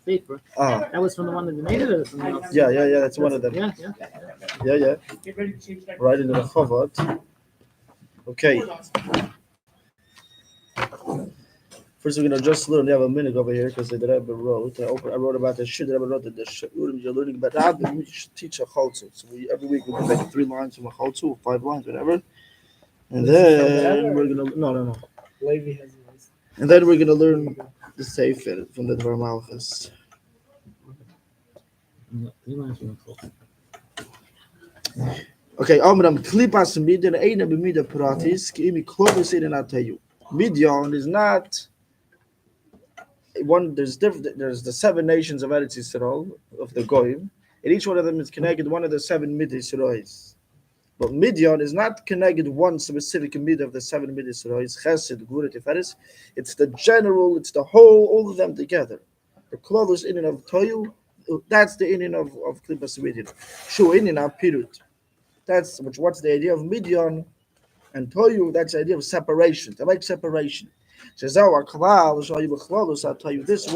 paper. That was from the one that they made it, or something else? Yeah. That's one of them. Yeah. Yeah. Right into the chavod. Okay. First, we're gonna just learn. We have a minute over here because the Rebbe wrote. I wrote about the shit. The Rebbe wrote that the shiurim you're learning about Rabbi. We should teach a chaltzu. So every week we do like 3 lines from a chaltzu, or 5 lines, whatever. And then we're gonna no. And then we're gonna learn the sefer from the Dvar Malchus. Okay, Amram klipas midin eine b'mida pratis ki imi klovis in atayu. Midian is not one. There's different. There's the 7 nations of Eretz Yisrael of the Goyim, and each one of them is connected one of the 7 mid Yisraelis. But Midian is not connected one specific mid of the 7 mid Yisraelis. Chesed, Gvura, Tiferes. It's the general. It's the whole. All of them together. The klovis in and of Toyu. That's the in and of klipas Midian. Shu in and of Pirut. That's what's the idea of Midian and Toyu. That's the idea of separation. To make separation. I'll tell you this is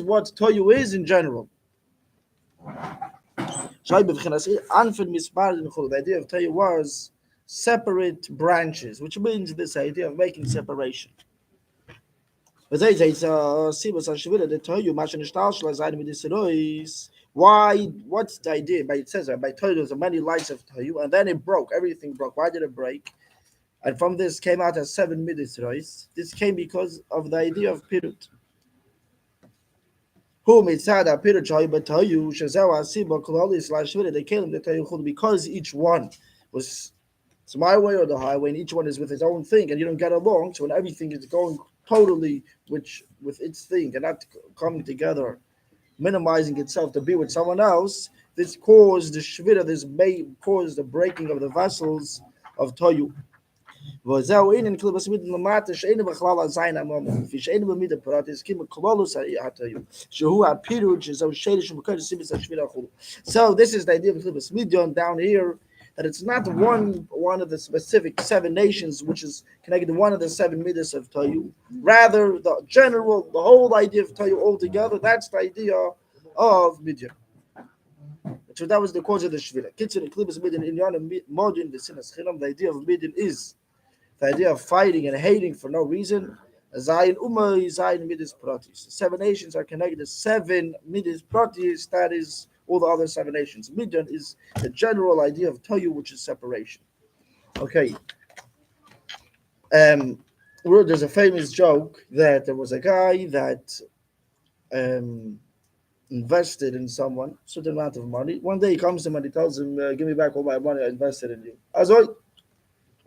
what Toyu is in general. The idea of Toyu was separate branches, which means this idea of making separation. Why? What's the idea? It says by Toyu there's many lights of Toyu, and then it broke. Everything broke. Why did it break? And from this came out as 7 midis. This came because of the idea of Pirut. Who mitzada Pirut Toyu b'Toyu shezeu asiba klolis la'shvira. They came to Toyu because each one was it's my way or the highway, and each one is with his own thing, and you don't get along. So when everything is going totally with its thing and not coming together, minimizing itself to be with someone else, this caused the shvira. This may cause the breaking of the vessels of Toyu. וזהו עניין קליפס מידן למטה שאין בכלל הזין המומו כפי שאין במידה פרטס כי מקלולוס התיו שהוא הפירוט שזהו שלי שמקור סיביס השביל החולו. So this is the idea of Klipas Midian down here, that it's not one of the specific 7 nations which is connected to one of the 7 midas of Toyu. Rather, the whole idea of Toyu altogether, that's the idea of Midian. So that was the cause of the Shvira. Kitchen Klipas Midian in Yana Modin, the Sinas Chilam, the idea of Midian is the idea of fighting and hating for no reason. Zayin Umay, Zayin Midis Pratis. 7 nations are connected to 7 Midis Pratis, that is all the other 7 nations. Midian is the general idea of Toyu, which is separation. Okay. There's a famous joke that there was a guy that invested in someone a certain amount of money. One day he comes to him and he tells him, give me back all my money I invested in you. Azoi.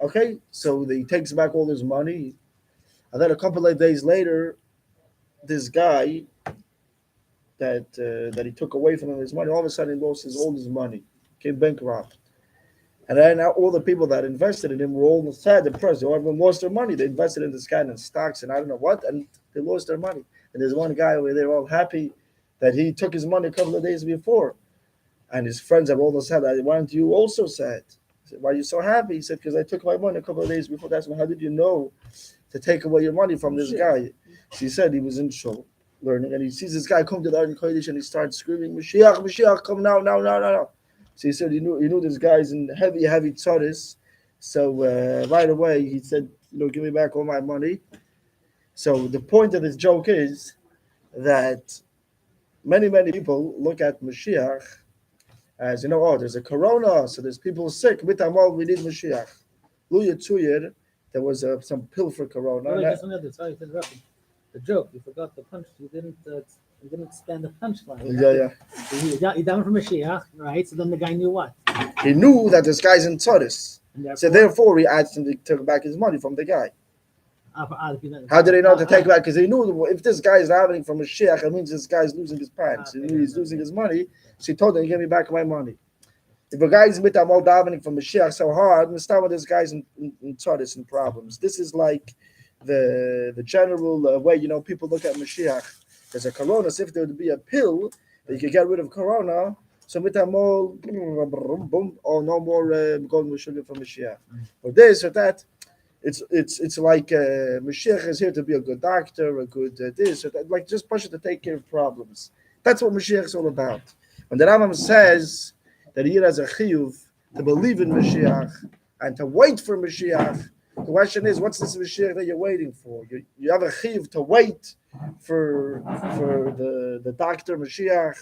Okay, so he takes back all his money, and then a couple of days later, this guy that he took away from him his money, all of a sudden he lost all his money, became bankrupt. And then all the people that invested in him were all sad, depressed. They all everyone lost their money. They invested in this guy in stocks and I don't know what, and they lost their money. And there's one guy over there all happy that he took his money a couple of days before. And his friends have all said, why aren't you also sad? Why are you so happy? He said, because I took my money a couple of days before. That's how did you know to take away your money from this guy? So he said he was in shul learning, and he sees this guy come to the Arden Kodesh, and he starts screaming, Mashiach, Mashiach, come now. So he said he knew this guy's in heavy tzaddis. So right away he said, give me back all my money. So the point of this joke is that many people look at Mashiach as there's a corona, so there's people sick. We need Mashiach. Luya Tsuyir, there was some pill for corona. The joke, you forgot the punch. You didn't expand the punchline. Yeah. You down from Mashiach, right? So then the guy knew what? He knew that this guy's in Tzaddis. So therefore he asked him to take back his money from the guy. How did he know to take back? Because he knew if this guy is davening from Mashiach, it means this guy's losing his pants. He knew he's losing his money. So he told him, give me back my money. If a guy's mitamol davening from Mashiach so hard, start with this guy's in tzadis and problems. This is like the general way, people look at Mashiach. There's a corona, so if there would be a pill that you could get rid of corona, so mitamol, boom, or no more golden sugar from Mashiach. Or this or that. It's like Mashiach is here to be a good doctor, a good this, or that, like just push it to take care of problems. That's what Mashiach is all about. When the Rambam says that he has a chiyuv to believe in Mashiach and to wait for Mashiach, the question is, what's this Mashiach that you're waiting for? You have a chiyuv to wait for the doctor Mashiach,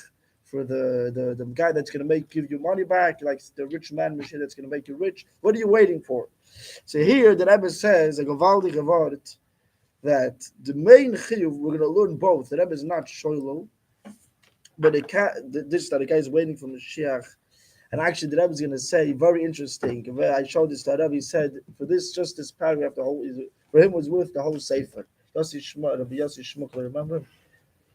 for the guy that's going to give you money back, like the rich man Mashiach that's going to make you rich. What are you waiting for? So here the Rebbe says a gewaldige word that the main chiyuv we're going to learn both. The Rebbe is not shoylo, but this that the guy is waiting for Mashiach. And actually, the Rebbe is going to say very interesting. I showed this to Rebbe. He said for this paragraph, the whole for him was worth the whole sefer. Yossi Shmukler, remember him?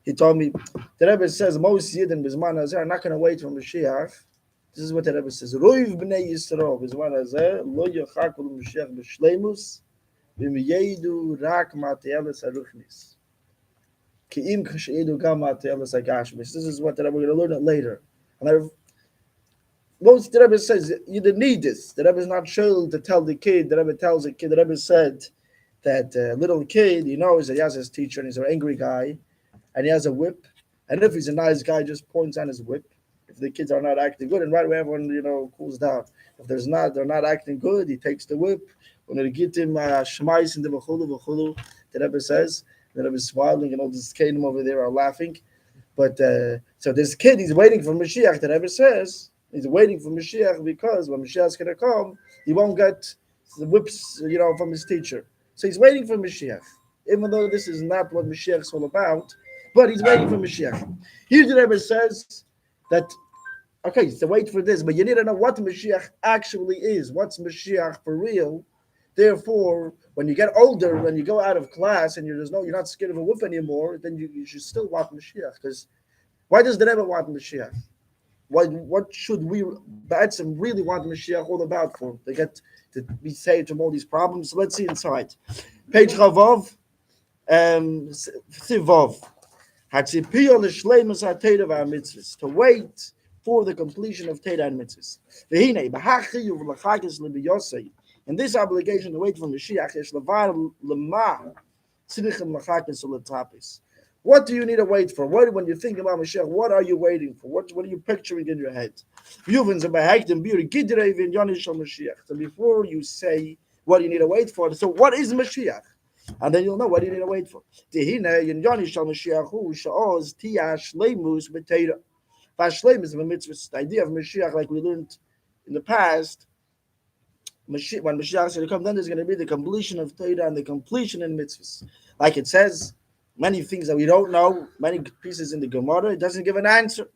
He told me the Rebbe says most Yidden Bizman Hazeh are not going to wait for Mashiach. This is what the Rebbe says. Roiv b'nei Yisrael Bizman Hazeh lo yochakol Mashiach b'shleimus v'miyedu rak ma'te'eles haruchnis ki'im k'she'edu gam ma'te'eles hagashmis. This is what the Rebbe, we're going to learn it later. And most the Rebbe says you didn't need this. The Rebbe is not sure to tell the kid. The Rebbe tells the kid. The Rebbe said that little kid, he knows that he has his teacher and he's an angry guy, and he has a whip. And if he's a nice guy, just points on his whip. If the kids are not acting good, and right away everyone cools down. If they're not acting good, he takes the whip. When they get him shmais in the v'chulu, the Rebbe says, the Rebbe is smiling, and all this kiddim over there are laughing. But so this kid, he's waiting for Mashiach. The Rebbe says he's waiting for Mashiach because when Mashiach is going to come, he won't get the whips, from his teacher. So he's waiting for Mashiach, even though this is not what Mashiach is all about. But he's waiting for Mashiach. Here the Rebbe says that, okay, so wait for this, but you need to know what Mashiach actually is. What's Mashiach for real? Therefore, when you get older, when you go out of class and you're not scared of a whip anymore, then you should still want Mashiach. Because why does the Rebbe want Mashiach? What should we Ba'atzim really want Mashiach all about for? They get to be saved from all these problems. So let's see inside. Page Chavav, Sivov. To wait for the completion of Teda and mitzvahs. And this obligation to wait for Mashiach is what do you need to wait for? When you think about Mashiach, what are you waiting for? What are you picturing in your head? So before you say what you need to wait for, so what is Mashiach? And then you'll know what you need to wait for. The idea of Mashiach, like we learned in the past, when Mashiach is going to come, then there's going to be the completion of Torah and the completion in mitzvahs. Like it says, many things that we don't know, many pieces in the Gemara, it doesn't give an answer.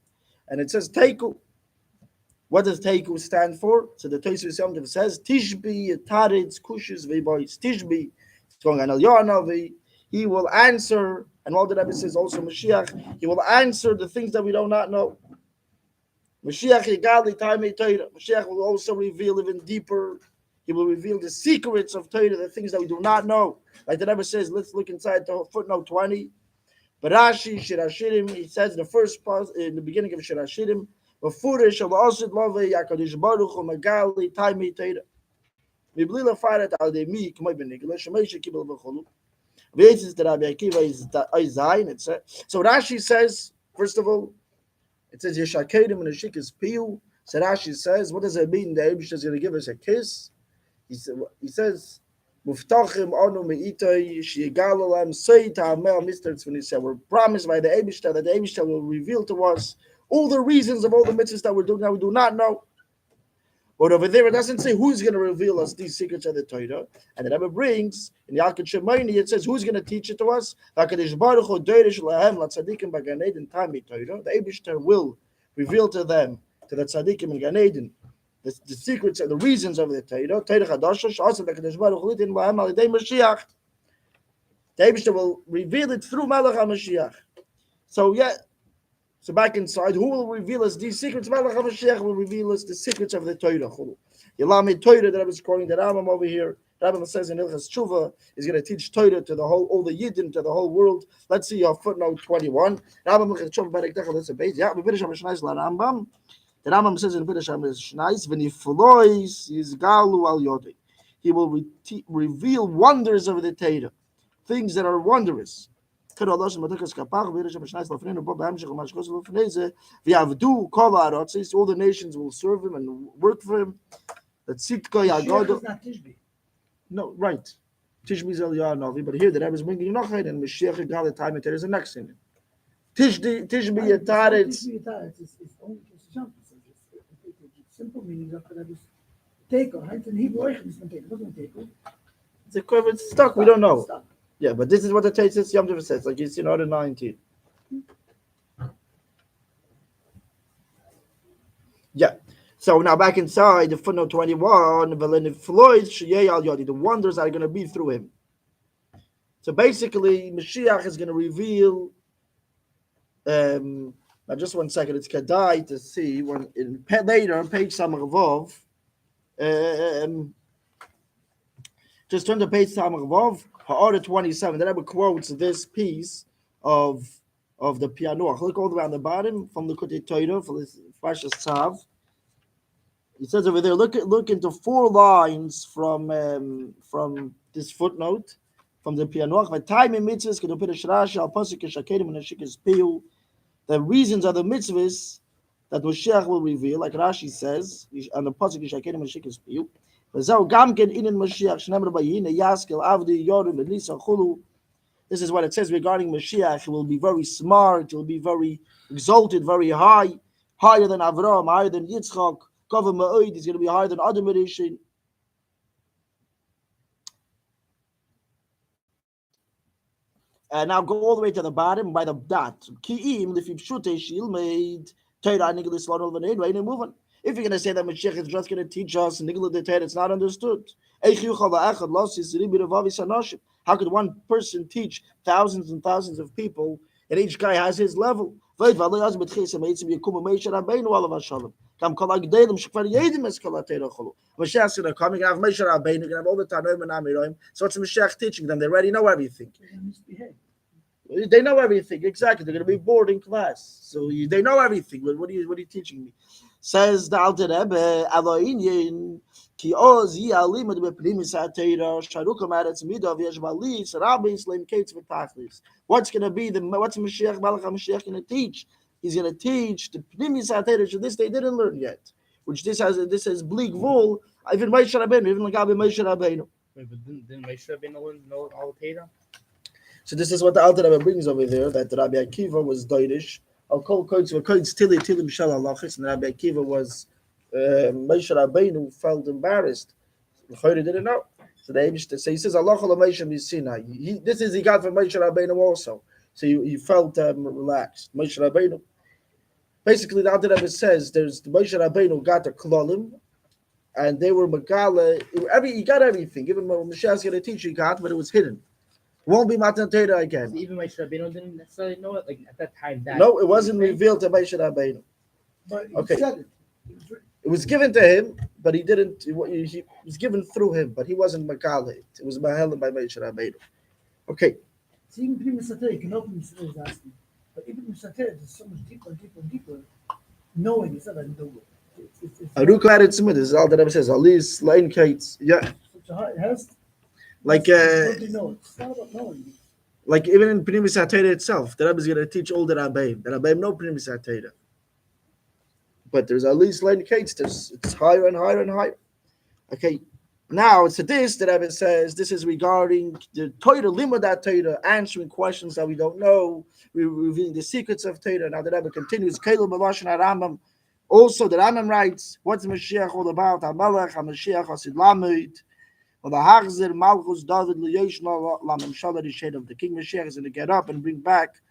And it says Teiku. What does Teiku stand for? So the Tosfos Yom Tov says, Tishbi, Taritz, Kushis, Vebois, Tishbi. It's going on Al he will answer, and all the Rebbe says also Mashiach, he will answer the things that we do not know. Mashiach Yigali Taimei Torah. Mashiach will also reveal even deeper. He will reveal the secrets of Torah, the things that we do not know. Like the Rebbe says, let's look inside the footnote 20. Barashi Shirashirim, he says in the first part, in the beginning of Shirashirim, Befurish of Osid Love Yakadish Baruch Magali Taimei Torah. Miblila Farat Al Demi, Kmoy Benigla, Shemesha Kibel Becholu. Viesis the Rabbi Akiva is Zayin. So Rashi says, first of all, it says Yeshakedim and Ashik is Piu. So Rashi says, what does it mean? The Abish is going to give us a kiss. He says, Muftachim Onu Meitoi Shigalam Say Ta'amel Mister when he said, we're promised by the Abish that the Abish will reveal to us all the reasons of all the mitzvahs that we're doing that we do not know. But over there, it doesn't say who's going to reveal us these secrets of the Torah. And the Rebbe brings, in Yalkut Shemaini, it says who's going to teach it to us. The Eibishter will reveal to them, to the Tzadikim in Gan Eden, the secrets and the reasons of the Torah. The Eibishter will reveal it through Melech HaMashiach. So back inside, who will reveal us these secrets? Melech HaMashiach will reveal us the secrets of the Torah. Yelamed Torah that I was quoting the Rambam over here. The Rambam says in Hilchos Tshuva is going to teach Torah to all the Yidden, to the whole world. Let's see your footnote 21. Rambam Hilchos Tshuva Perek Tech. That's a base. Yeah, we finish Mishnayos la Rambam. The Rambam says in Finish Mishnayos, "V'niflois yizgalu al yodei." He will reveal wonders of the Torah, things that are wondrous. All the nations will serve him and work for him. That Sitka Mashiach Yagado. is not Tishbi. No, right. Tishbi Zel Yanovi, but here the Rebbe is bringing Yochid and Mashiach Gal the time there is a next thing. Tishbi Yataretz. Tishbi Yataretz is only just jump. It's simple meaning of that is take on. And Hebrew Eichel is going to take. It doesn't take. It's a quiver stuck. We don't know. Stuck. Yeah, but this is what the Tate says. Yom Tov says, like you see in order 19. Yeah. So now back inside the footnote 21, the wonders are going to be through him. So basically, Mashiach is going to reveal. Now just 1 second, it's Kadai to see when later on page Samar just turn to page Samar Vov, Ha'orah 27. Then I quotes this piece of the Pianuach. Look all the way on the bottom from the Kutei Torah for this Parshas Tzav. He says over there, look into 4 lines from this footnote from the Pianuach. The reasons are the mitzvahs that Moshiach will reveal, like Rashi says, on the pasuk Yishakedim Mashiach's Piyu. This is what it says regarding Mashiach. He will be very smart. He will be very exalted, very high, higher than Avraham, higher than Yitzchak. He's going to be higher than Adam Rishon. And now go all the way to the bottom by the dot. Ki'im lifib shute shil made Torah niglis lon olvanein right and move on. If you're going to say that Mashiach is just going to teach us nigla the Torah, it's not understood. How could one person teach thousands and thousands of people, and each guy has his level? Mashiach is going to come, you're going to have Moshe Rabbeinu, you're going to have all the Tanoim and Amiroim. So what's Mashiach teaching them? They already know everything. They know everything, exactly. They're going to be bored in class. So they know everything. What are you teaching me? Says the Alter Rebbe, Aloinyin, Ki oz yi alimad beprimis ha'teira, sharuka maretz midav yesh balis, rabbis leim kates v'tachlis. What's Mashiach, Malach HaMashiach going to teach? He's going to teach the primis ha'teira, this they didn't learn yet. Which this has bleak wool, even Moshe Rabbeinu, even Lagabi Moshe Rabbeinu. Wait, but didn't Moshe Rabbeinu know all the Torah? So this is what the Alter Rebbe brings over there, that Rabbi Akiva was Deutsch. I'll call codes for codes Tilim Shal Halachis, and Rabbi Akiva was Moshe Rabbeinu felt embarrassed. Chayre didn't know. So they so he says Allah Moshe Misina. This is he got from Moshe Rabbeinu also. So he felt relaxed. Moshe Rabbeinu. Basically, the Alter Rebbe says there's Moshe Rabbeinu got the klolim, and they were Megala. He got everything. Even Mashiach's going to teach, he got, but it was hidden. Won't be Matan Torah again. So even Moshe Rabbeinu didn't necessarily know it, like at that time. No, it wasn't revealed to Moshe Rabbeinu. But Okay. said it. It was given to him, but he didn't. He was given through him, but he wasn't Megala. It was Mahelim by Moshe Rabbeinu. Okay. See, even Primus Satira, you can open this is asking. But even Satira is so much deeper and deeper and deeper. Knowing it's not like no way. Arukla Ritzmid is all that Rebbe says. Alis Lain Kates. Yeah. Such a high, it has. Like What do you know? It's not about knowing. like even in Primus HaTorah itself, the Rebbe is going to teach all the Rabbeim. The Rabbeim know Primus HaTorah. But there's at least Lain Kates. It's higher and higher and higher. Okay. Now it's this that Rebbe says. This is regarding the Torah, Limud Torah, answering questions that we don't know. We're revealing the secrets of Torah. Now the Rebbe continues. Kaleb B'Lashon HaRambam. Also, the Rambam writes, "What's Mashiach all about? HaMelech, HaMashiach, Hasid Lamed, or the Hachzer Malchus David LeYoshna LaMemshala Rished of the King Mashiach is going to get up and bring back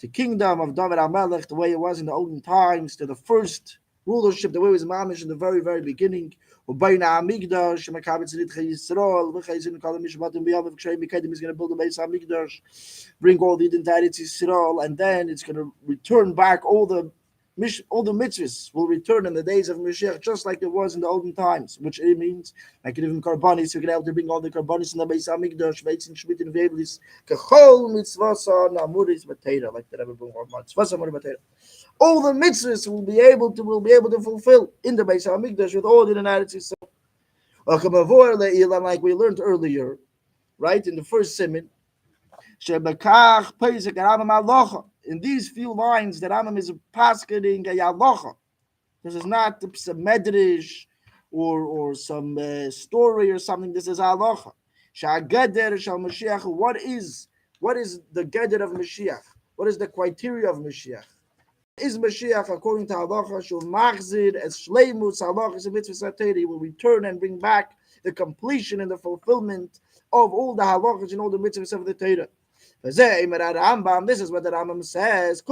the kingdom of David HaMelech the way it was in the olden times, to the first rulership, the way it was mamish in the very, very beginning. Ubayna Hamikdash, Makabitz Ritcha Yisrael, V'chayzin Kalam Mishmatim B'Yavav K'Shay Mikadim is going to build the base Hamikdash, bring all the entire Yisrael, and then it's going to return back all the mitzvahs will return in the days of Mashiach, just like it was in the olden times, which it means, like even karbanis, you're going to have to bring all the karbanis in the Beis HaMikdash, Veitzin Shmit and Ve'evlis, Kechol mitzvasa namuris b'teira, like the Rebbe bring all mitzvasa namuris b'teira. All the mitzvahs will be able to fulfill in the Beis HaMikdash with all the Eretz Yisrael. Like we learned earlier, right, in the first simon, in these few lines that Rambam is paskening a yalocha. This is not some medrash or some story or something. This is halacha. Sha'ageder shal Mashiach. What is the geder of Mashiach? What is the criteria of Mashiach? Is Mashiach according to halacha shul machzir as shleimus halachas and mitzvahs atayri? He will return and bring back the completion and the fulfillment of all the halachas and all the mitzvahs of the Torah. This is what the Rambam says.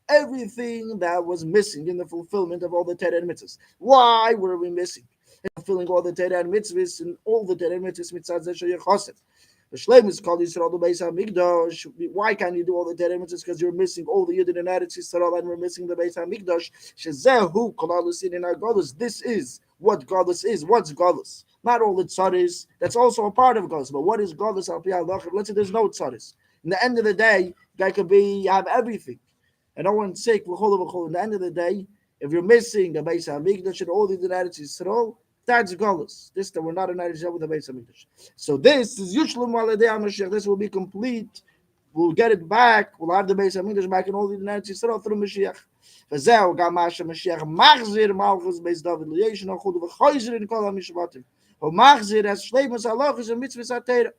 Everything that was missing in the fulfillment of all the Torah and mitzvahs. Why were we missing? Fulfilling all the Torah and mitzvahs and all the Torah and mitzvahs mitzvahs sheyechoset. The Shleimus called Yisrael the Beis Hamikdash. Why can't you do all the Torah and mitzvahs? Because you're missing all the Yidden and Eretz Yisrael, and we're missing the Beis Hamikdash. Shezehu kolalusin in our godless. This is what godless is. What's godless? Not all the tzaris. That's also a part of godless. But what is godless? Let's say there's no tzaris. In the end of the day, guy could have everything, and no one's sick. In the end of the day, if you're missing the Beis Hamikdash and all the Yidden Eretz Yisrael, that's godless. This that we're not united with the Beis Hamikdash. So this is Yushlum Aladei Mashiach. This will be complete. We'll get it back. We'll have the Beis Hamikdash back in all the United Yisrael through Mashiach. V'zeu gamasha Mashiach machzir malchus Beis David liyesh no chudu v'choyzer in kol hamishvatim. Machzir as shleimus halachos and mitzvahs atayra.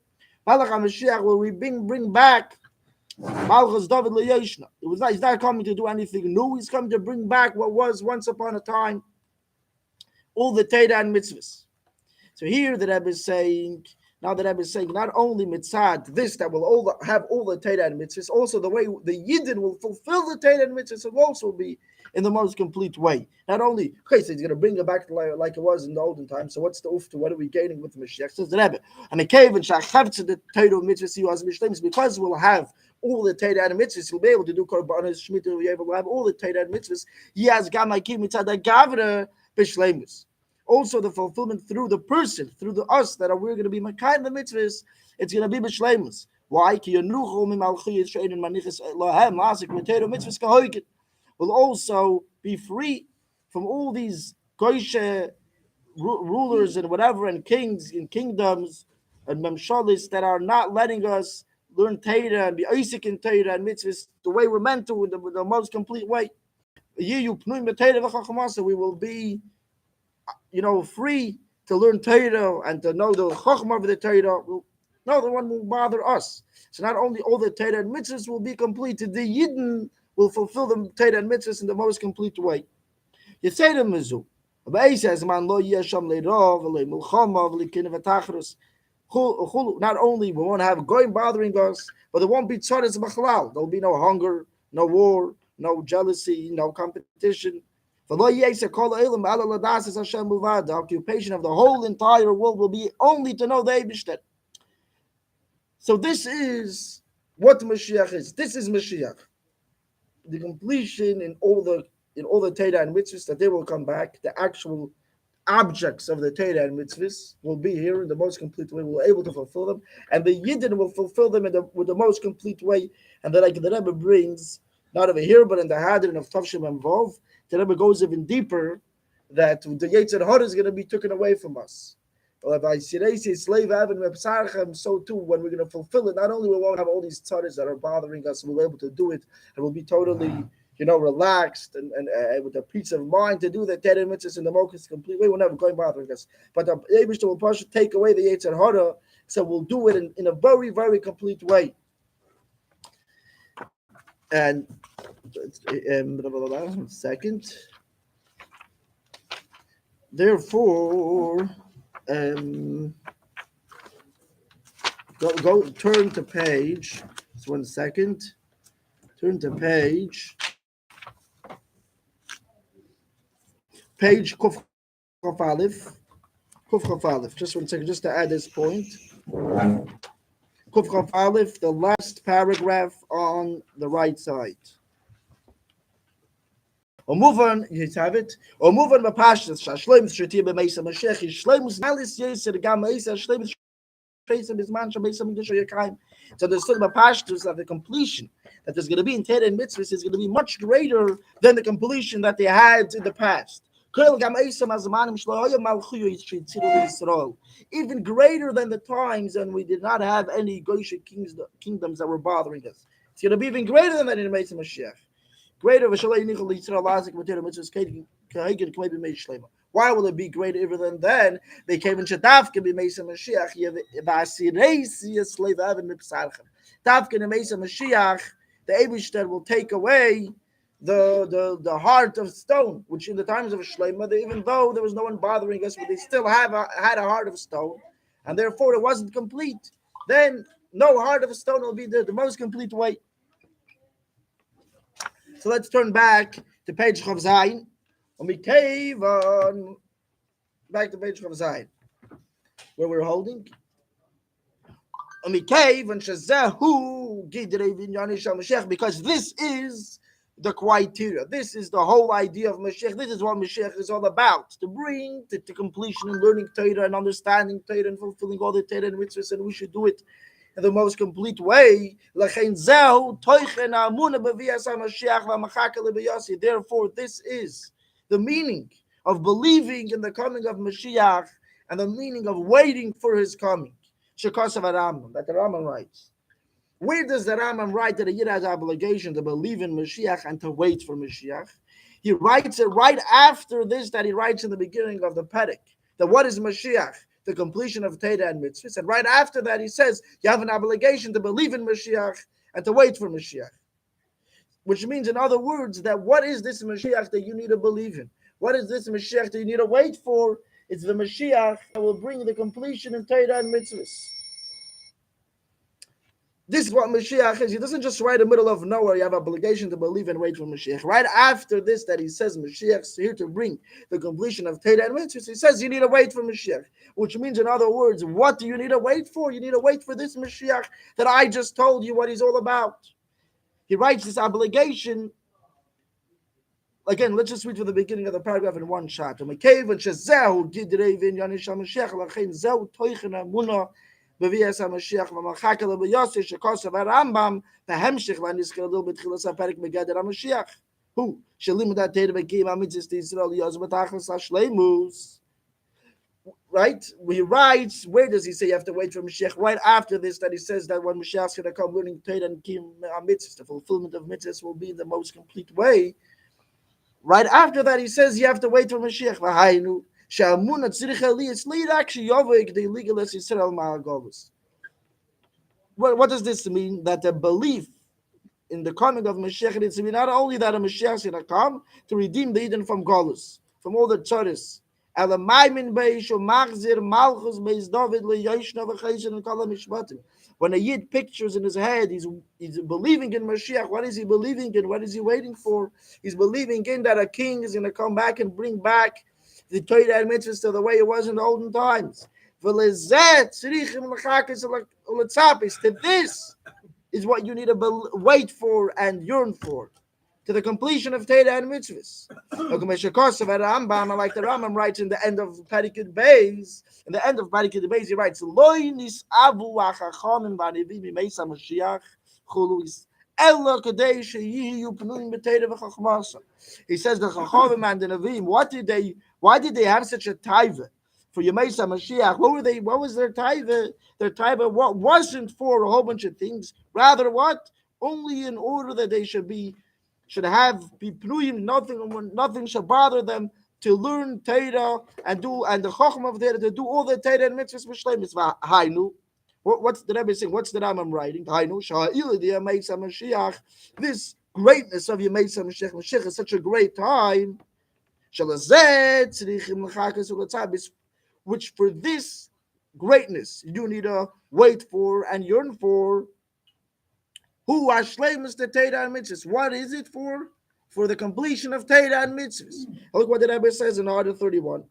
Malach Mashiach will bring back malchus David liyesh. He's not coming to do anything new. He's coming to bring back what was once upon a time all the Torah and mitzvahs. So here the Rebbe is saying, not only mitzvah, this that will have all the Torah and mitzvahs, also the way the Yidden will fulfill the Torah and mitzvahs will also be in the most complete way. Not only, okay, so he's going to bring it back to like it was in the olden times. So what's the ufta? What are we gaining with Mashiach? Says the Rebbe. And the Kevin shachavtz the Torah and mitzvahs you as mishlemis, because we'll have all the Torah and mitzvahs, he'll be able to do korbanos shmita. He'll be able to have all the Torah and mitzvahs. He has gamakim mitzad gavra. Also, the fulfillment through the person, through us we're going to be makayim the mitzvahs. It's going to be b'shleimus. Why? Will also be free from all these goyche rulers and whatever, and kings and kingdoms and memshalis that are not letting us learn Torah and be Isaac in Torah and mitzvahs the way we're meant to, in the most complete way. We will be, free to learn Torah and to know the Chokhmah of the Torah. No one will bother us. So not only all the Torah and mitzvahs will be completed, the Yidden will fulfill the Torah and mitzvahs in the most complete way. Yitzayda Mizu. Not only we won't have going bothering us, but there won't be tzaras b'chalal. There will be no hunger, no war, no jealousy, no competition. The occupation of the whole entire world will be only to know the Eibishter. So this is what Mashiach is. This is Mashiach. The completion in all the Torah and mitzvahs, that they will come back. The actual objects of the Torah and mitzvahs will be here in the most complete way. We're able to fulfill them, and the Yidden will fulfill them with the most complete way. And then, like the Rebbe brings, not over here, but in the Hadron of Tavshim and Vov, the Rebbe goes even deeper, that the Yetzer Hara is going to be taken away from us. If I say slave so too, when we're going to fulfill it, not only we won't have all these tzaras that are bothering us, we'll be able to do it, and we'll be totally, relaxed and with a peace of mind to do the Torah mitzvahs in the most complete way. We're never going bothering us. But the Eibishter will take away the Yetzer Hara, so we'll do it in a very, very complete way. And second, therefore, go turn to page. Just 1 second. Turn to page Kuf Chaf Aleph. Just 1 second, just to add this point. Kuf Chaf Aleph, the last paragraph on the right side. Or move on, you have it. Or move on, Mapashas, Shashleim, Shatir, Bemesa, Mashech, Shleim, Malis, Yeser, Gamesa, Shleim, Shleim, Bisman, Shabesa, Midisha, Yakaim. So there's still Mapashas of the completion that there's going to be in Torah and mitzvahs is going to be much greater than the completion that they had in the past. Even greater than the times when we did not have any Goyish kingdoms that were bothering us. It's going to be even greater than that in the Mesa Mashiach. Greater. Why will it be greater even than then? They came in Shadaf can be Mesa Mashiach. Tavkin and Mesa Mashiach, the Eibishter will take away the heart of stone, which in the times of Shleima, even though there was no one bothering us, but they still had a heart of stone, and therefore it wasn't complete. Then no heart of stone will be the most complete way. So let's turn back to page Chav Zayin. Back to page Chav Zayin, where we're holding. Because this is the criteria. This is the whole idea of Mashiach. This is what Mashiach is all about. To bring to completion and learning Torah and understanding Torah and fulfilling all the Torah and mitzvahs, and we should do it in the most complete way. Therefore, this is the meaning of believing in the coming of Mashiach and the meaning of waiting for his coming. That the Rambam writes. Where does the Rambam write that a Yid has obligation to believe in Mashiach and to wait for Mashiach? He writes it right after this that he writes in the beginning of the Perek. That what is Mashiach? The completion of Torah and mitzvahs. And right after that he says you have an obligation to believe in Mashiach and to wait for Mashiach. Which means, in other words, that what is this Mashiach that you need to believe in? What is this Mashiach that you need to wait for? It's the Mashiach that will bring the completion in Torah and mitzvahs. This is what Mashiach is. He doesn't just write in the middle of nowhere, you have obligation to believe and wait for Mashiach. Right after this, that he says Mashiach is here to bring the completion of Torah and mitzvahs, he says you need to wait for Mashiach. Which means, in other words, what do you need to wait for? You need to wait for this Mashiach that I just told you what he's all about. He writes this obligation. Again, let's just read from the beginning of the paragraph in one shot. Right? He writes, where does he say you have to wait for Mashiach? Right after this, that he says that when Mashiach is going to come learning Torah and Kim mitzvahs, the fulfillment of mitzvahs will be in the most complete way. Right after that, he says you have to wait for Mashiach. What does this mean? That the belief in the coming of Mashiach needs to be not only that a Mashiach is going to come to redeem the Eden from Golus, from all the tzaris. When a Yid pictures in his head, he's believing in Mashiach. What is he believing in? What is he waiting for? He's believing in that a king is going to come back and bring back the Torah and mitzvahs to the way it was in the olden times. To this is what you need to wait for and yearn for, to the completion of Torah and mitzvahs. Like the Rambam writes in the end of Perikid Beis, in the end of Perikid Beis, he writes, he says the Chachamim and the Nevi'im, why did they have such a taiva for Yemesa Mashiach? What was their taiva? Their taiva wasn't for a whole bunch of things. Rather, what? Only in order that they should be pnuyim, nothing should bother them to learn Torah and the Chacham of Torah to do all the Torah and mitzvahs b'shleimus. Hainu. What's the Rebbe saying? What's the Rambam writing? Hainu sha'il the Yemesa Mashiach. This greatness of Yemesa Mashiach. Mashiach is such a great time. Which for this greatness you need to wait for and yearn for. Who are shleimus the Torah and mitzvahs? What is it for? For the completion of Torah and mitzvahs. Look what the Rebbe says in Order 31.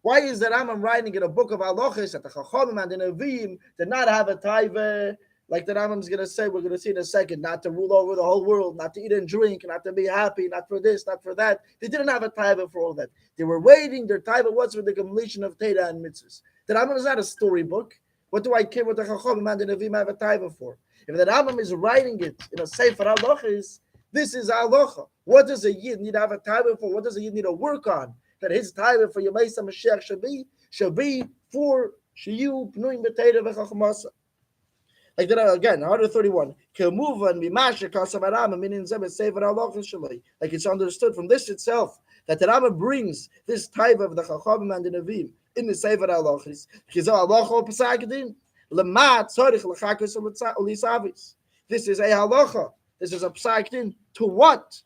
Why is the Rambam writing in a book of halachos that the Chachamim and the Nevi'im did not have a taiva, like the Rambam is going to say, we're going to see in a second, not to rule over the whole world, not to eat and drink, not to be happy, not for this, not for that. They didn't have a taiva for all that. They were waiting. Their taiva was for the completion of Torah and mitzvahs. The Rambam is not a storybook. What do I care what the Chachamim and the Nevi'im have a taiva for? If the Rambam is writing it in a sefer halachas, this is halacha. What does a yid need to have a taiva for? What does a yid need to work on? That his taiva for Yemei Mashiach should be for shiyu pnuim b'teira v'chachmasa. Like that again, 131. Like it's understood from this itself that the Rambam brings this type of the Chachamim and the Nevi'im in the Sefer Halachis. This is a halacha. This is a psakdin. To what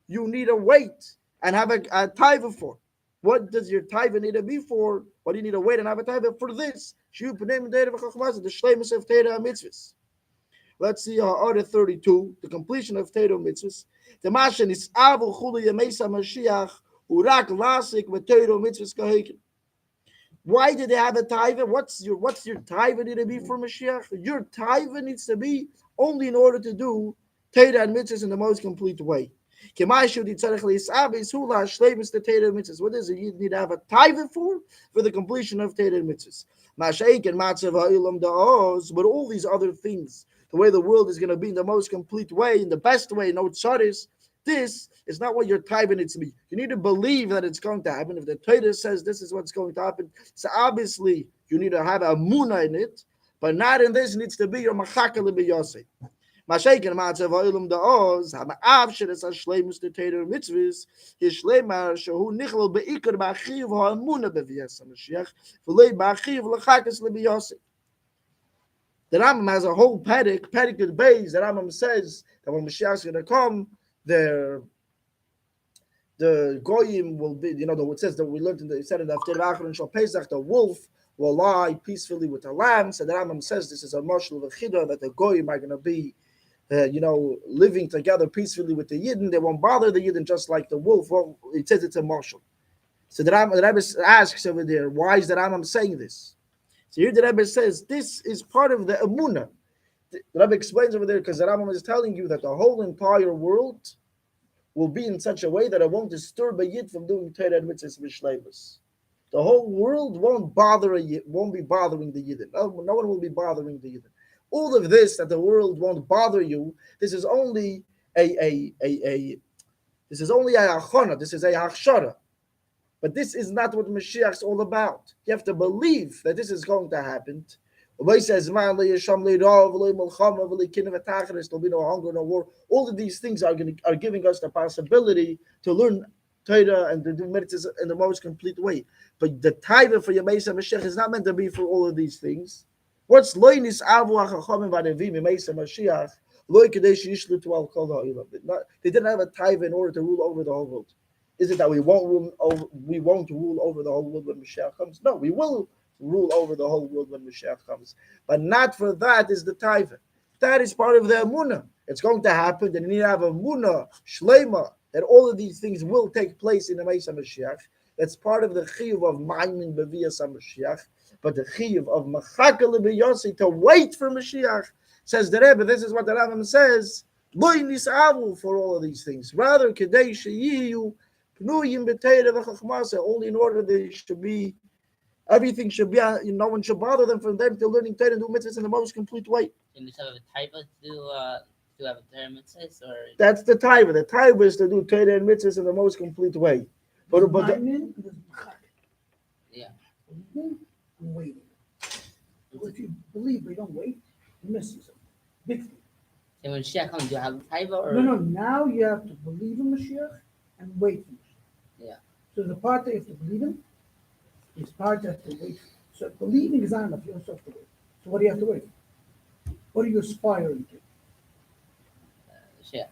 you need to wait and have a taiva for. What does your taiva need to be for? What do you need to wait and have a taiva for this? The shleimus of Torah mitzvahs. Let's see order 32, the completion of Torah mitzvahs. The mashen is avu chulu yemesa Mashiach urak lasik v'Torah mitzvahs kaheken. Why did they have a taiva? What's your taiva need to be for Mashiach? Your taiva needs to be only in order to do Torah and mitzvahs in the most complete way. What does it you need to have a taiva for the completion of Torah and mitzvahs? But all these other things, the way the world is going to be in the most complete way, in the best way, no tzaris, this is not what your taiva needs to be. You need to believe that it's going to happen. If the Torah says this is what's going to happen, so obviously you need to have a muna in it, but not in this. It needs to be your Hakhel b'yosei. Mashayken matzav ha'olam da'oz ha'ma'av sheres ha'shleimus the Torah mitzvahs his shleimar shehu nichlal be'ikar ba'achiv ha'amuna b'viyas ha'mashiach v'lei ba'achiv l'chakas l'biyosei. The Rambam has a whole pedicate base. The Rambam says that when Mashiach is going to come, the goyim will be, it says that we learned in the Haftarah Achron Shal Pesach, the wolf will lie peacefully with the lamb. So the Rambam says this is a mashal of a chida that the goyim are going to be, living together peacefully with the Yidden. They won't bother the Yidden just like the wolf. Well, it says it's a mashal. So the Rebbe asks over there, why is the Rambam saying this? So here the Rebbe says this is part of the emunah. The Rebbe explains over there because the Rambam is telling you that the whole entire world will be in such a way that it won't disturb a Yid from doing Torah and mitzvahs b'shleimus. The whole world won't be bothering the Yidden. No one will be bothering the Yidden. All of this that the world won't bother you, this is only a achana, this is a hachshara. But this is not what Mashiach is all about. You have to believe that this is going to happen. There'll be no hunger, no war. All of these things are giving us the possibility to learn Torah and to do mitzvahs in the most complete way. But the taiva for Yemei Mashiach is not meant to be for all of these things. What's loinis avu hachachamim v'anevim Yemei Mashiach? Loi kadesh yishlu to al kol ha'olam. They didn't have a taiva in order to rule over the whole world. Is it that we won't rule over the whole world when Mashiach comes? No, we will rule over the whole world when Mashiach comes. But not for that is the taiva. That is part of the emunah. It's going to happen. Then you need to have a emunah, shleima, that all of these things will take place in the Mesa Mashiach. That's part of the chiyuv of ma'amin b'viyas Mashiach. But the chiyuv of Hakhel b'yosei, to wait for Mashiach, says the Rebbe, this is what the Rambam says, lo nisavu for all of these things. Rather, kedei sheyiyu pnuyim b'teira v'chachmasa, only in order they should be, everything should be, no one should bother them from them to learning Torah and do mitzvahs in the most complete way. Can you have a type of to have a Torah mitzvahs or? That's the taiva. The taiva is to do Torah and mitzvahs in the most complete way. But Yeah. Waiting. If you believe but you don't wait, you miss something. Big thing. And when Mashiach comes, do you have a type or? No. Now you have to believe in Mashiach and wait for Mashiach. Yeah. So the part that you have to believe in is part that you have to wait for. So believing is not enough. You also have to wait. So what do you have to wait for? What are you aspiring to? Yeah.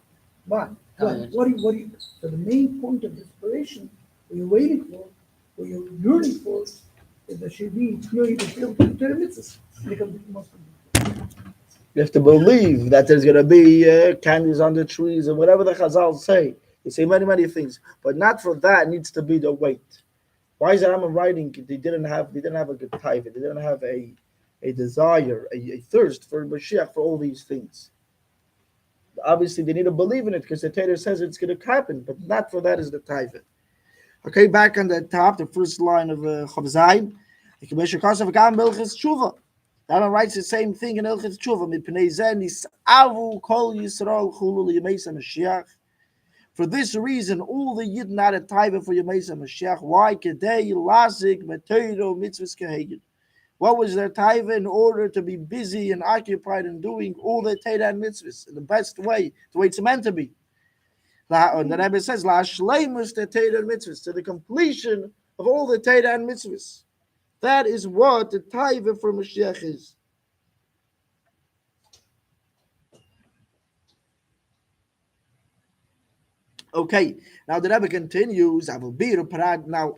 What do you? So the main point of inspiration, what you're waiting for, what you're yearning for, is that should be clearly fulfilled to the mitzvahs. you have to believe that there's going to be candies on the trees or whatever the Chazal say. They say many, many things, but not for that needs to be the wait. Why is the Rambam writing? They didn't have a good taiva. They didn't have a desire, a thirst for Mashiach for all these things. Obviously, they need to believe in it because the Torah says it's going to happen, but not for that is the taiva. Okay, back on the top, the first line of Chav Zayin. Rambam writes the same thing in Hilchos Tshuva. Mipnei zeh nisavu kol Yisrael chulu liyemeis Mashiach. For this reason, all the Yidden had a taiva for Yemeis Mashiach. Why? Kedei lasik meteiro mitzvahs keheged. What was their taiva? In order to be busy and occupied in doing all the Torah and mitzvahs in the best way, the way it's meant to be. And the Rebbe says, La shleimus the Torah and mitzvahs, to the completion of all the Torah and mitzvahs. That is what the taiva for Mashiach is. Okay, now the Rebbe continues, I will be now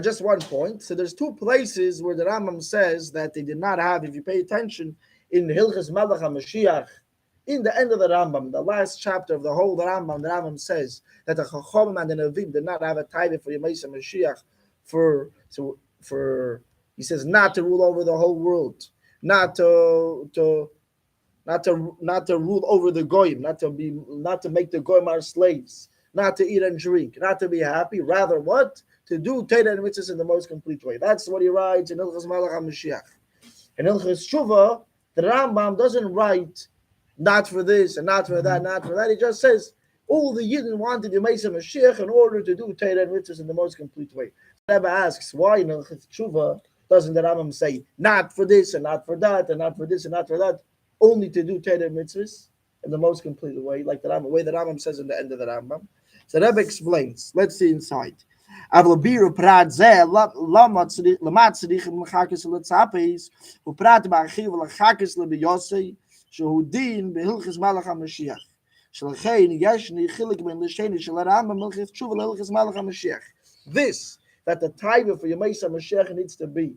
just one point. So there's two places where the Rambam says that they did not have, if you pay attention, in Hilchos Melech HaMashiach, in the end of the Rambam, the last chapter of the whole the Rambam says that the Chacham and the Nevim did not have a tithe for Yemeis Mashiach for he says not to rule over the whole world, not to rule over the goyim, not to make the goyim our slaves, not to eat and drink, not to be happy. Rather, what? To do Torah and mitzvahs in the most complete way. That's what he writes in Hilchos Melech HaMashiach. In Hilchos Tshuva, the Rambam doesn't write not for this and not for that, not for that. He just says all the Yidden wanted Yemeis Mashiach in order to do Torah and mitzvahs in the most complete way. The Rebbe asks, why in Hilchos Tshuva doesn't the Rambam say not for this and not for that and not for this and not for that, only to do Torah and mitzvahs in the most complete way, like the Rambam says in the end of the Rambam? So the Rebbe explains. Let's see inside. Avlabiru prat zeh lamat tzrichim l'chakis l'tzapis uprat ba'achiv l'chakis l'biyosei shehudin behilchis malach HaMashiach shelchein yeshni chilik ben l'sheni shel Rambam milchis tshuva l'hilchis malach HaMashiach. This, that the tithe for Yemeis Mashiach needs to be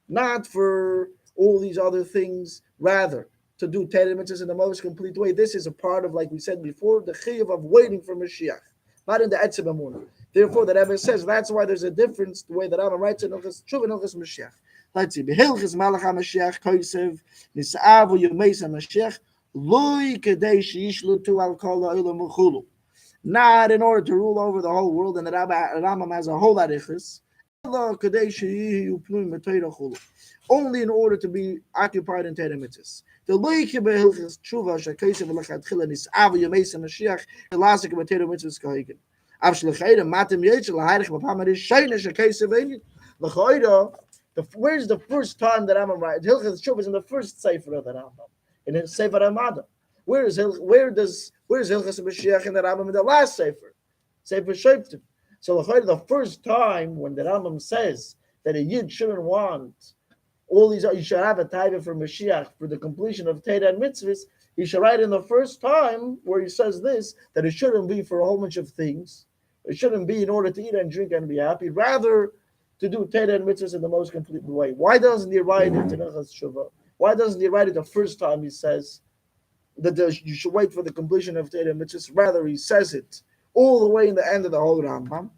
not for all these other things, rather to do Torah mitzvahs in the most complete way. This is a part of, like we said before, the chiyuv of waiting for Mashiach, not in the etzem emunah. Therefore, the Rebbe says that's why there's a difference the way that Rambam writes in Hilchos Tshuva and Hilchos Mashiach. Let's see. Behilchos Malach HaMashiach kosev nisavu Yemeis Mashiach loy kedei sheishlutu al kol ha'olam v'chulu. Not in order to rule over the whole world, and the Rambam has a whole arichos. Only in order to be occupied in Torah mitzvahs. The loike behilchos tshuva shekosev l'chadchila nisavu Yemeis Mashiach elasik b'Torah mitzvahs kahegen. Where's the first time that Rambam writes? Hilchos Tshuva is in the first sefer of the Rambam, in the Sefer Hamada. Where's Hilchos Moshiach in the Rambam in the last sefer Shoftim? So the first time when the Rambam says that a Yid shouldn't want all these, you should have a tithe for Mashiach for the completion of Torah and mitzvahs. He should write in the first time where he says this, that it shouldn't be for a whole bunch of things. It shouldn't be in order to eat and drink and be happy. Rather, to do Torah and mitzvahs in the most complete way. Why doesn't he write it in Hilchos Tshuva? Why doesn't he write it the first time he says that you should wait for the completion of Torah and mitzvahs? Rather, he says it all the way in the end of the whole Rambam.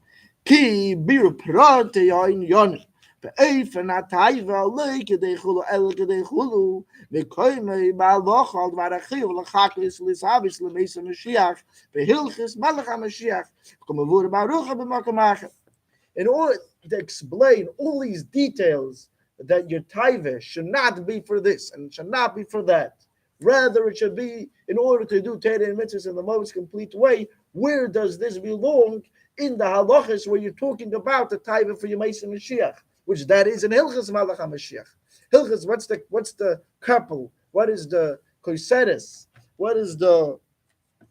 Ki bir prate yain yon. Be'efen atayva le kedei chulu el kedei chulu. Mekoymei ba'alochal v'arachiv l'chakis l'savis l'meis Mashiach behilchis malach HaMashiach k'mavur baruch b'makom acher. In order to explain all these details, that your tithe should not be for this and should not be for that. Rather, it should be in order to do Torah and mitzvahs in the most complete way. Where does this belong in the halachas where you're talking about the tithe for Yemeis Mashiach, which that is in Hilchos Malach HaMashiach? Hilchos, what's the couple? What is the koiseres? What is the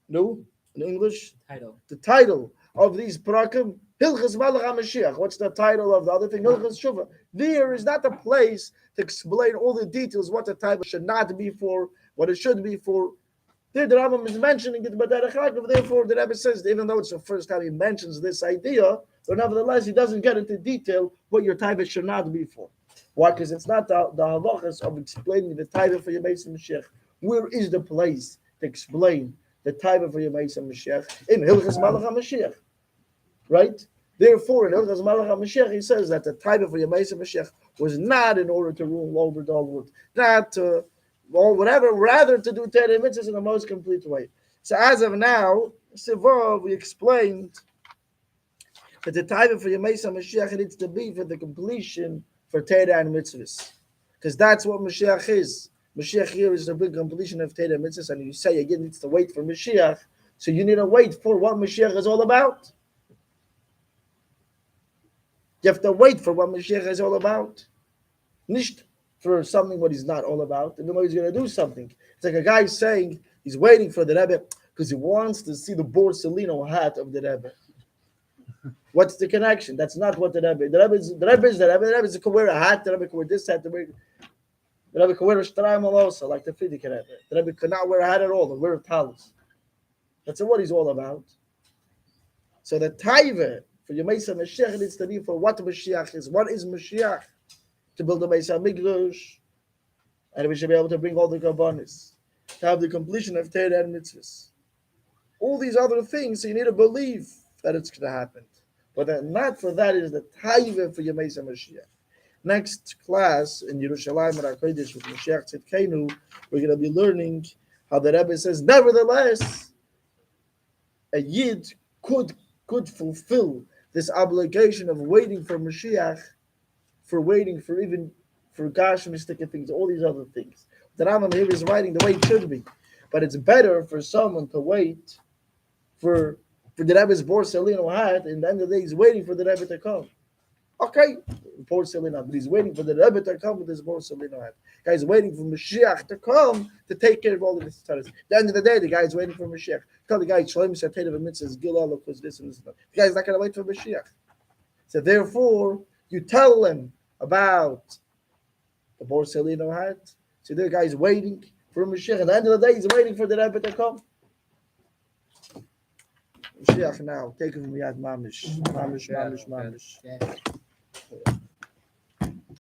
in English? The title of these parakim. Hilchos Malach HaMashiach. What's the title of the other thing? Hilchos Tshuva. There is not the place to explain all the details what the title should not be for, what it should be for. There, the Rambam is mentioning it, but therefore the Rebbe says, even though it's the first time he mentions this idea, but nevertheless he doesn't get into detail what your tithe should not be for. Why? Because it's not the halachas of explaining the tithe for Yemeis Mashiach. Where is the place to explain the tithe for Yemeis Mashiach? In Hilchos Malach HaMashiach, right? Therefore, in Hilchos Malach HaMashiach, he says that the tithe for Yemeis Mashiach was not in order to rule over the whole world, not or whatever, rather to do Torah mitzvahs in the most complete way. So as of now, we explained that the tithe for Yemeis Mashiach needs to be for the completion for Torah and mitzvahs. because that's what Mashiach is. Mashiach here is to bring completion of Torah and mitzvahs, and you say again needs to wait for Mashiach, so you need to wait for what Mashiach is all about. You have to wait for what Mashiach is all about. Nicht for something what he's not all about, and then he's going to do something. It's like a guy saying he's waiting for the Rebbe because he wants to see the Borsalino hat of the Rebbe. What's the connection? That's not what the Rebbe. The Rebbe is the Rebbe. The Rebbe can wear a hat. The Rebbe can wear this hat. The Rebbe can wear a shtraim also, like the Frierdiker Rebbe. The Rebbe could not wear a hat at all. He wear a talus. That's what he's all about. So the taiva for your Mesa Mashiach needs to be for what Mashiach is. What is Mashiach? To build the Mesa Mikdash, and we should be able to bring all the Kabbanis, to have the completion of Torah and mitzvahs. All these other things, so you need to believe that it's going to happen. But then not for that is the taiva for your Mesa Mashiach. Next class in Yerushalayim at HaKodesh with Mashiach Tzidkenu, we're going to be learning how the Rebbe says, nevertheless, a Yid could fulfill this obligation of waiting for Mashiach, for waiting for even for gosh mystic things, all these other things. The Rambam here is writing the way it should be. But it's better for someone to wait for the Rebbe's Borsalino hat, and at the end of the day he's waiting for the Rebbe to come. Okay, Borsalino, but he's waiting for the Rebbe to come with his Borsalino hat. The guy's waiting for Mashiach to come to take care of all of this stuff. At the end of the day, the guy's waiting for Mashiach. Tell the guy, Shalom Satei of Mitzvahs, Gilal, because this and this. The guy's not going to wait for Mashiach. So therefore, you tell him about the Borsalino hat. So the guy's waiting for Mashiach. At the end of the day, he's waiting for the Rebbe to come. Mashiach now, take him from Yad Mamish. Mamish. Yeah.